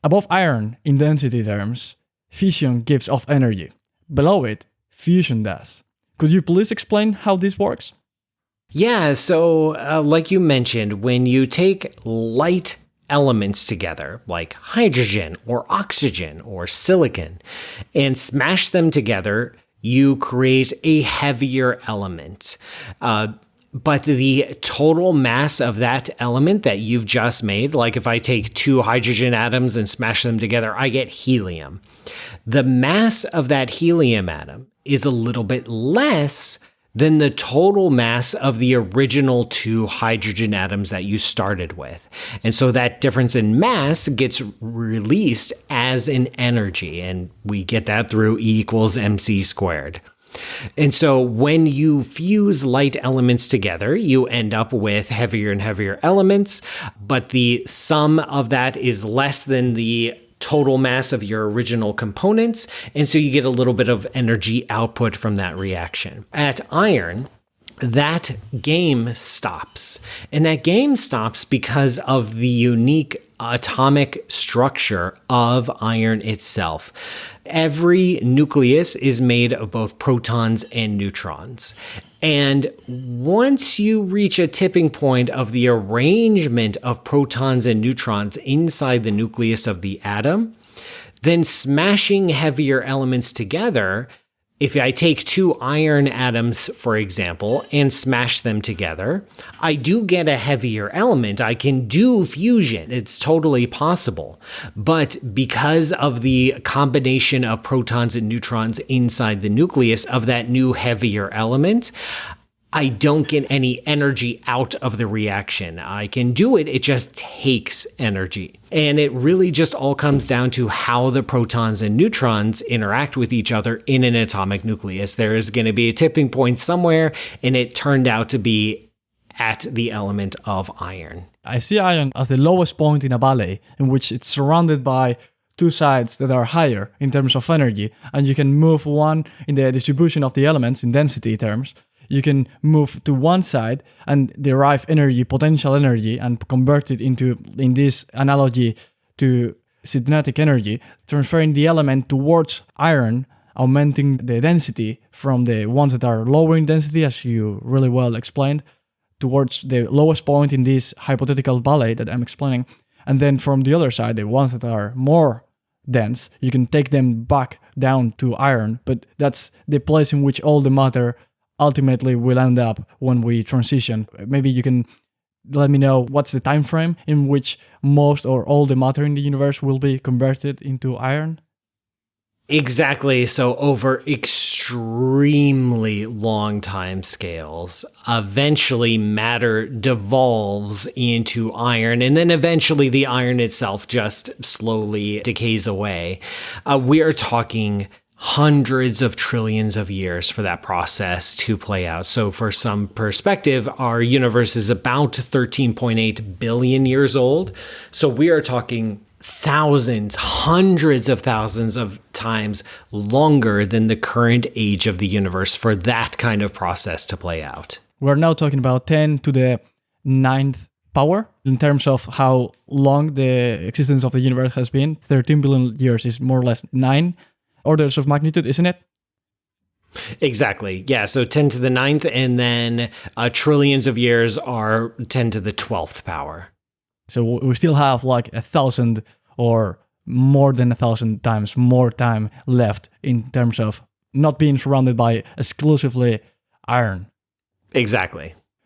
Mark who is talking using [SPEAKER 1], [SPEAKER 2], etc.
[SPEAKER 1] Above iron, in density terms, fission gives off energy. Below it, fusion does. Could you please explain how this works?
[SPEAKER 2] Yeah, so like you mentioned, when you take light elements together, like hydrogen or oxygen or silicon, and smash them together, you create a heavier element. But the total mass of that element that you've just made, like if I take two hydrogen atoms and smash them together, I get helium. The mass of that helium atom is a little bit less than the total mass of the original two hydrogen atoms that you started with. And so that difference in mass gets released as an energy, and we get that through E equals mc squared. And so when you fuse light elements together, you end up with heavier and heavier elements, but the sum of that is less than the total mass of your original components, and so you get a little bit of energy output from that reaction. At iron, that game stops. And that game stops because of the unique atomic structure of iron itself. Every nucleus is made of both protons and neutrons. And once you reach a tipping point of the arrangement of protons and neutrons inside the nucleus of the atom, then smashing heavier elements together, if I take two iron atoms, for example, and smash them together, I do get a heavier element. I can do fusion. It's totally possible. But because of the combination of protons and neutrons inside the nucleus of that new heavier element, I don't get any energy out of the reaction. I can do it, it just takes energy. And it really just all comes down to how the protons and neutrons interact with each other in an atomic nucleus. There is going to be a tipping point somewhere, and it turned out to be at the element of iron.
[SPEAKER 1] I see iron as the lowest point in a valley, in which it's surrounded by two sides that are higher in terms of energy, and you can move one in the distribution of the elements in density terms. You can move to one side and derive energy, potential energy, and convert it into, in this analogy, to cinetic energy, transferring the element towards iron, augmenting the density from the ones that are lower in density, as you really well explained, towards the lowest point in this hypothetical valley that I'm explaining. And then from the other side, the ones that are more dense, you can take them back down to iron, but that's the place in which all the matter ultimately will end up when we transition. Maybe you can let me know what's the time frame in which most or all the matter in the universe will be converted into iron?
[SPEAKER 2] Exactly. So over extremely long time scales, eventually matter devolves into iron, and then eventually the iron itself just slowly decays away. We are talking hundreds of trillions of years for that process to play out. So for some perspective, our universe is about 13.8 billion years old. So we are talking thousands, hundreds of thousands of times longer than the current age of the universe for that kind of process to play out.
[SPEAKER 1] We're now talking about 10 to the 9th power in terms of how long the existence of the universe has been. 13 billion years is more or less 9 orders of magnitude, isn't it?
[SPEAKER 2] Exactly. Yeah. So 10 to the 9th, and then trillions of years are 10 to the 12th power.
[SPEAKER 1] So we still have like 1,000 or more than 1,000 times more time left in terms of not being surrounded by exclusively iron.
[SPEAKER 2] Exactly.